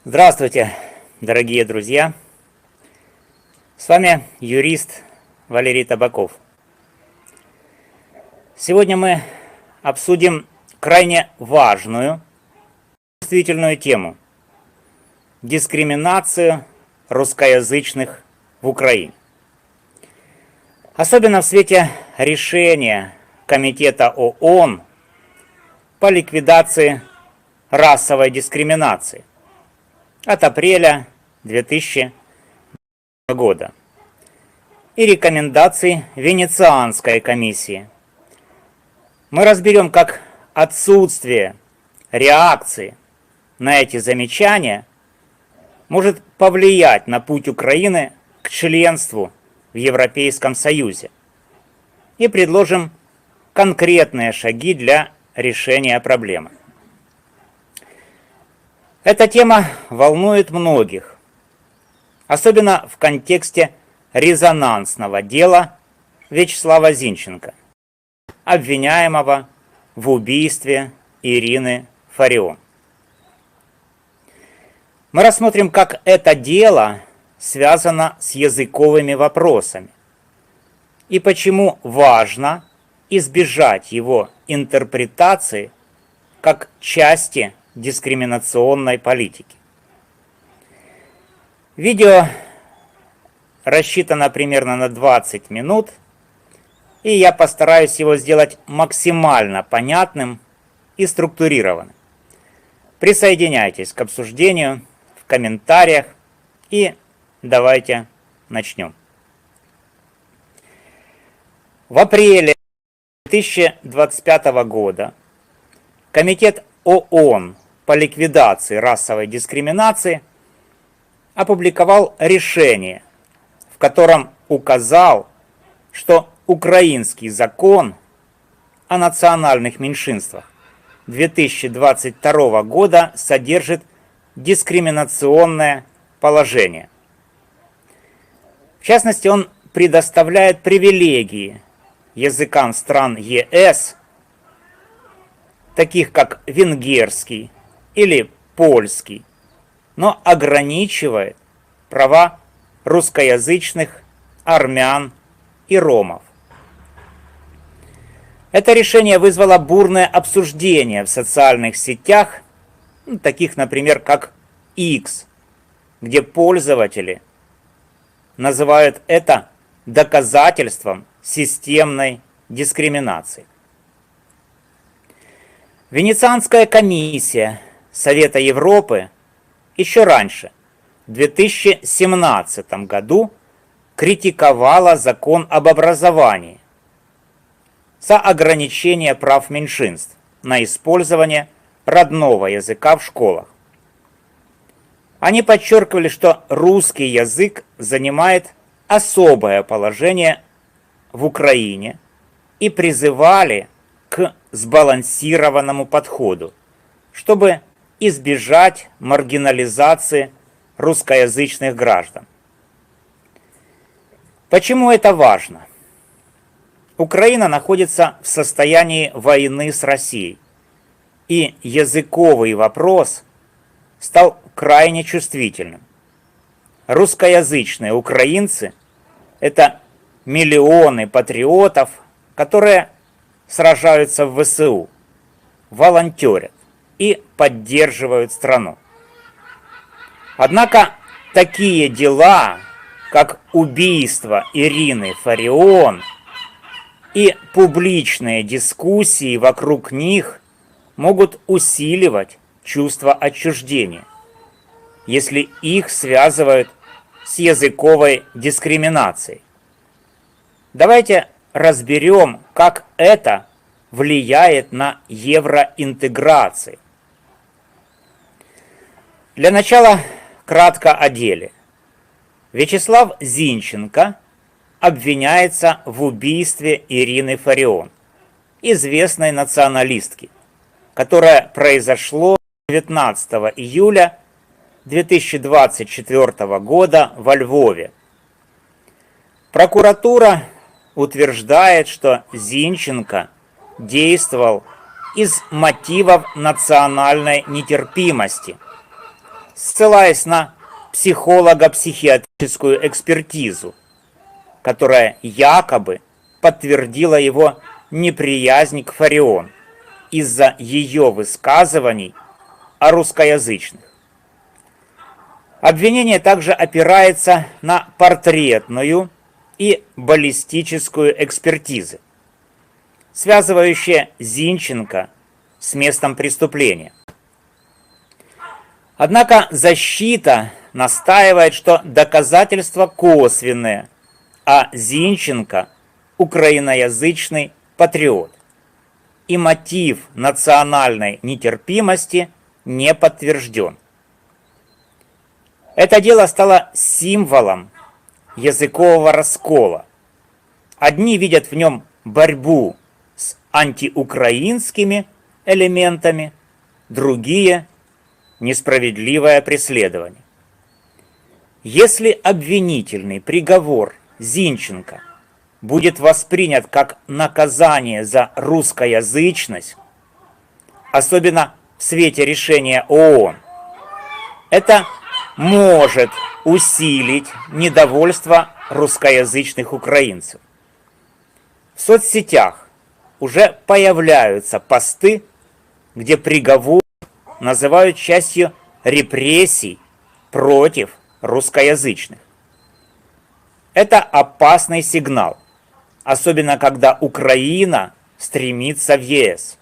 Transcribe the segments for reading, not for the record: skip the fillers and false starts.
Здравствуйте, дорогие друзья! С вами юрист Валерий Табаков. Сегодня мы обсудим крайне важную, чувствительную тему – дискриминацию русскоязычных в Украине. Особенно в свете решения Комитета ООН по ликвидации расовой дискриминации от апреля 2000 года и рекомендаций Венецианской комиссии. Мы разберем, как отсутствие реакции на эти замечания может повлиять на путь Украины к членству в Европейском Союзе и предложим конкретные шаги для решения проблемы. Эта тема волнует многих, особенно в контексте резонансного дела Вячеслава Зинченко, обвиняемого в убийстве Ирины Фарион. Мы рассмотрим, как это дело связано с языковыми вопросами и почему важно избежать его интерпретации как части дискриминационной политики. Видео рассчитано примерно на 20 минут, и я постараюсь его сделать максимально понятным и структурированным. Присоединяйтесь к обсуждению в комментариях и давайте начнем. В апреле 2025 года Комитет ООН по ликвидации расовой дискриминации опубликовал решение, в котором указал, что украинский закон о национальных меньшинствах 2022 года содержит дискриминационное положение. В частности, он предоставляет привилегии языкам стран ЕС, таких как венгерский или польский, но ограничивает права русскоязычных, армян и ромов. Это решение вызвало бурное обсуждение в социальных сетях, таких, например, как X, где пользователи называют это доказательством системной дискриминации. Венецианская комиссия Совета Европы еще раньше, в 2017 году, критиковала закон об образовании за ограничение прав меньшинств на использование родного языка в школах. Они подчеркивали, что русский язык занимает особое положение в Украине и призывали к сбалансированному подходу, чтобы избежать маргинализации русскоязычных граждан. Почему это важно? Украина находится в состоянии войны с Россией, и языковый вопрос стал крайне чувствительным. Русскоязычные украинцы – это миллионы патриотов, которые сражаются в ВСУ, волонтерят и поддерживают страну. Однако такие дела, как убийство Ирины Фарион и публичные дискуссии вокруг них, могут усиливать чувство отчуждения, если их связывают с языковой дискриминацией. Давайте разберем, как это влияет на евроинтеграцию. Для начала кратко о деле. Вячеслав Зинченко обвиняется в убийстве Ирины Фарион, известной националистки, которое произошло 19 июля 2024 года во Львове. Прокуратура утверждает, что Зинченко действовал из мотивов национальной нетерпимости ссылаясь на психолого-психиатрическую экспертизу, которая якобы подтвердила его неприязнь к Фарион из-за ее высказываний о русскоязычных. Обвинение также опирается на портретную и баллистическую экспертизы, связывающие Зинченко с местом преступления. Однако защита настаивает, что доказательства косвенные, а Зинченко – украиноязычный патриот, и мотив национальной нетерпимости не подтвержден. Это дело стало символом языкового раскола. Одни видят в нем борьбу с антиукраинскими элементами, другие – несправедливое преследование. Если обвинительный приговор Зинченко будет воспринят как наказание за русскоязычность, особенно в свете решения ООН, это может усилить недовольство русскоязычных украинцев. В соцсетях уже появляются посты, где приговор называют частью репрессий против русскоязычных. Это опасный сигнал, особенно когда Украина стремится в ЕС,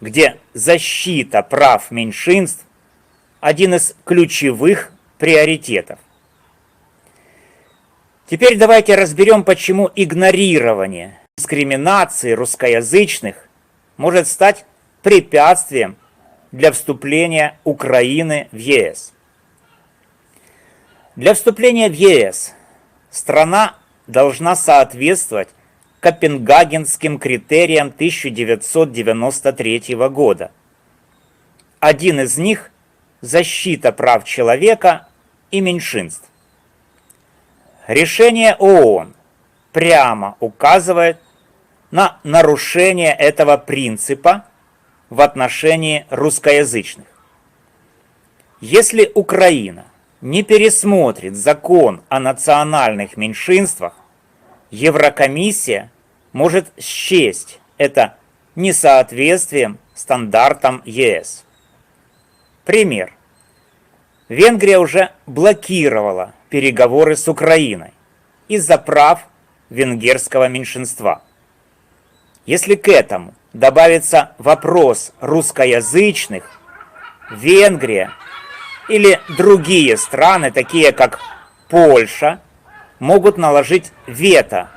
где защита прав меньшинств – один из ключевых приоритетов. Теперь давайте разберем, почему игнорирование дискриминации русскоязычных может стать препятствием для вступления Украины в ЕС. Для вступления в ЕС страна должна соответствовать Копенгагенским критериям 1993 года. Один из них – защита прав человека и меньшинств. Решение ООН прямо указывает на нарушение этого принципа в отношении русскоязычных. Если Украина не пересмотрит закон о национальных меньшинствах, Еврокомиссия может счесть это несоответствием стандартам ЕС. Пример. Венгрия уже блокировала переговоры с Украиной из-за прав венгерского меньшинства. Если к этому добавится вопрос русскоязычных, Венгрия или другие страны, такие как Польша, могут наложить вето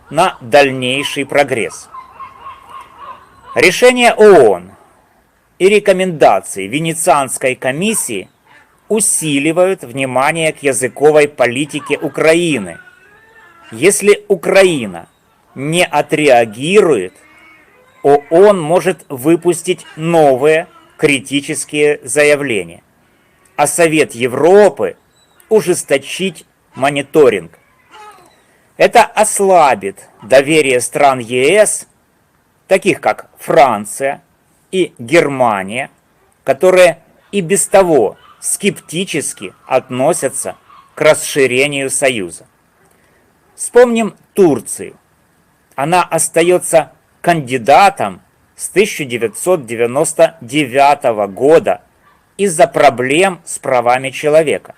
на дальнейший прогресс. Решение ООН и рекомендации Венецианской комиссии усиливают внимание к языковой политике Украины. Если Украина не отреагирует, ООН может выпустить новые критические заявления, а Совет Европы ужесточить мониторинг. Это ослабит доверие стран ЕС, таких как Франция и Германия, которые и без того скептически относятся к расширению Союза. Вспомним Турцию. Она остается кандидатом с 1999 года из-за проблем с правами человека.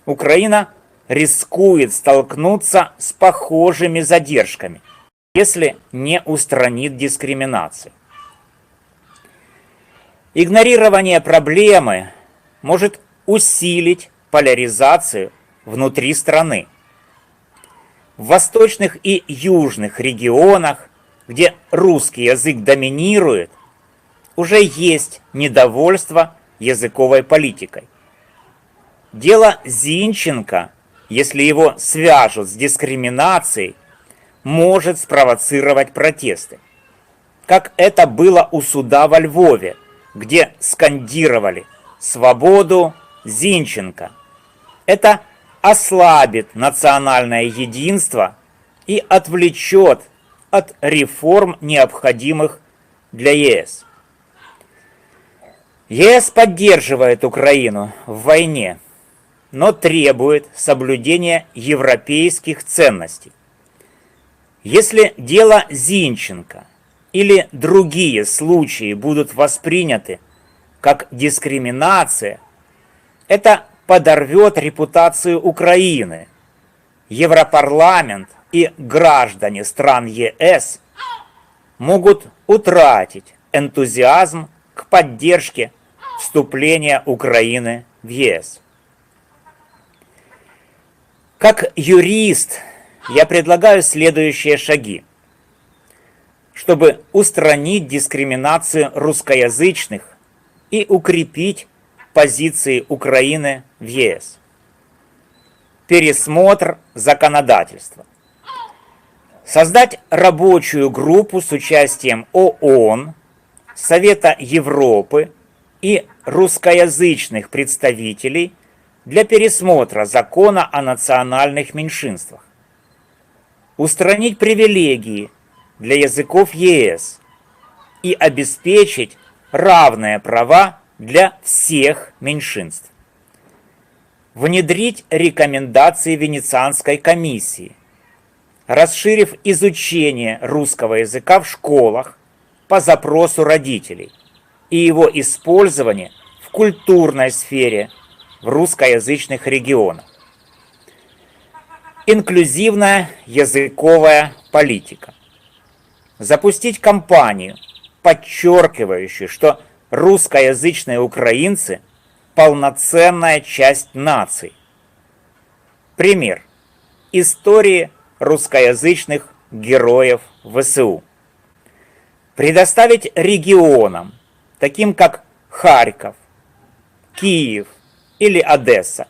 Украина рискует столкнуться с похожими задержками, если не устранит дискриминацию. Игнорирование проблемы может усилить поляризацию внутри страны. В восточных и южных регионах, где русский язык доминирует, уже есть недовольство языковой политикой. Дело Зинченко, если его свяжут с дискриминацией, может спровоцировать протесты. Как это было у суда во Львове, где скандировали «Свободу Зинченко». Это ослабит национальное единство и отвлечет от реформ, необходимых для ЕС. ЕС поддерживает Украину в войне, но требует соблюдения европейских ценностей. Если дело Зинченко или другие случаи будут восприняты как дискриминация, это подорвет репутацию Украины. Европарламент и граждане стран ЕС могут утратить энтузиазм к поддержке вступления Украины в ЕС. Как юрист я предлагаю следующие шаги, чтобы устранить дискриминацию русскоязычных и укрепить позиции Украины в ЕС. Пересмотр законодательства. Создать рабочую группу с участием ООН, Совета Европы и русскоязычных представителей для пересмотра закона о национальных меньшинствах. Устранить привилегии для языков ЕС и обеспечить равные права для всех меньшинств. Внедрить рекомендации Венецианской комиссии, расширив изучение русского языка в школах по запросу родителей и его использование в культурной сфере в русскоязычных регионах. Инклюзивная языковая политика. Запустить кампанию, подчеркивающую, что русскоязычные украинцы – полноценная часть нации. Пример. Истории русскоязычных героев ВСУ. Предоставить регионам, таким как Харьков, Киев или Одесса,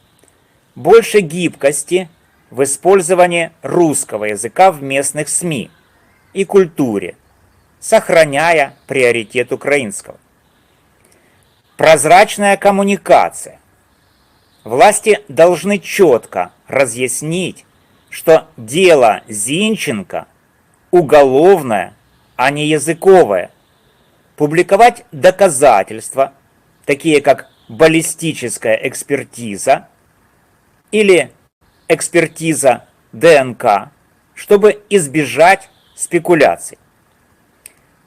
больше гибкости в использовании русского языка в местных СМИ и культуре, сохраняя приоритет украинского. Прозрачная коммуникация. Власти должны четко разъяснить, что дело Зинченко уголовное, а не языковое. Публиковать доказательства, такие как баллистическая экспертиза или экспертиза ДНК, чтобы избежать спекуляций.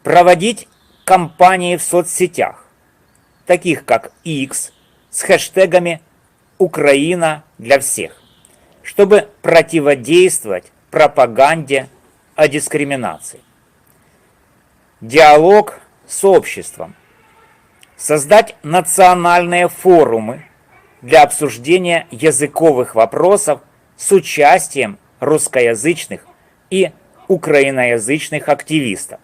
Проводить кампании в соцсетях, таких как X, с хэштегами «Украина для всех», чтобы противодействовать пропаганде о дискриминации. Диалог с обществом. Создать национальные форумы для обсуждения языковых вопросов с участием русскоязычных и украиноязычных активистов.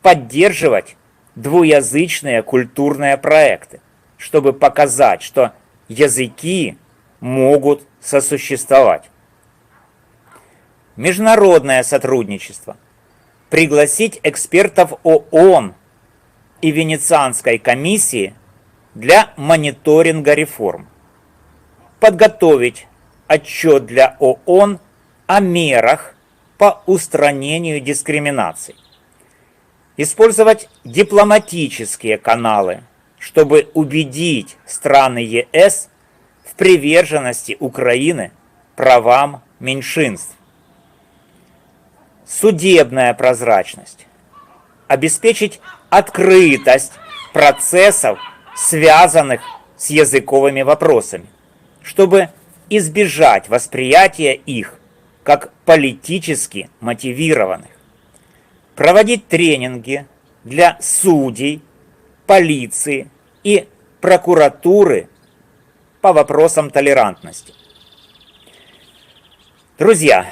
Поддерживать двуязычные культурные проекты, чтобы показать, что языки могут сосуществовать. Международное сотрудничество. Пригласить экспертов ООН и Венецианской комиссии для мониторинга реформ. Подготовить отчет для ООН о мерах по устранению дискриминации. Использовать дипломатические каналы, чтобы убедить страны ЕС в приверженности Украины правам меньшинств. Судебная прозрачность. Обеспечить открытость процессов, связанных с языковыми вопросами, чтобы избежать восприятия их как политически мотивированных. Проводить тренинги для судей, полиции и прокуратуры по вопросам толерантности. Друзья,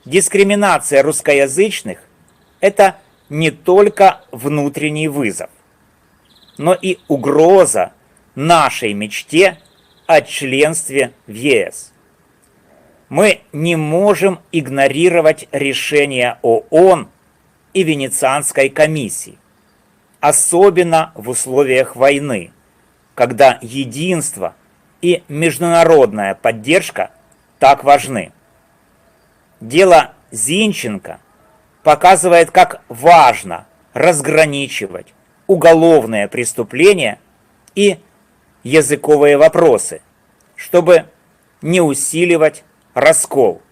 дискриминация русскоязычных – это не только внутренний вызов, но и угроза нашей мечте о членстве в ЕС. Мы не можем игнорировать решения ООН и Венецианской комиссии, особенно в условиях войны, когда единство и международная поддержка так важны. Дело Зинченко показывает, как важно разграничивать уголовные преступления и языковые вопросы, чтобы не усиливать раскол.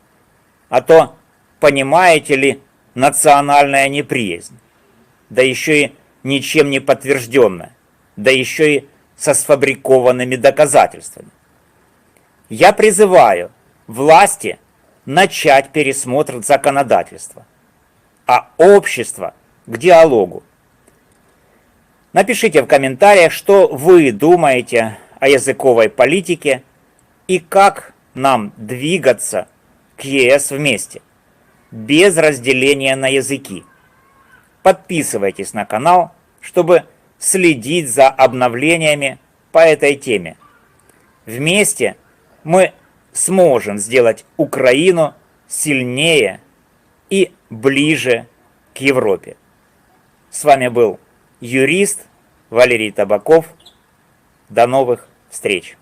А то, понимаете ли, национальная неприязнь, да еще и ничем не подтвержденная, да еще и со сфабрикованными доказательствами. Я призываю власти начать пересмотр законодательства, а общество к диалогу. Напишите в комментариях, что вы думаете о языковой политике и как нам двигаться к ЕС вместе, без разделения на языки. Подписывайтесь на канал, чтобы следить за обновлениями по этой теме. Вместе мы сможем сделать Украину сильнее и ближе к Европе. С вами был юрист Валерий Табаков. До новых встреч!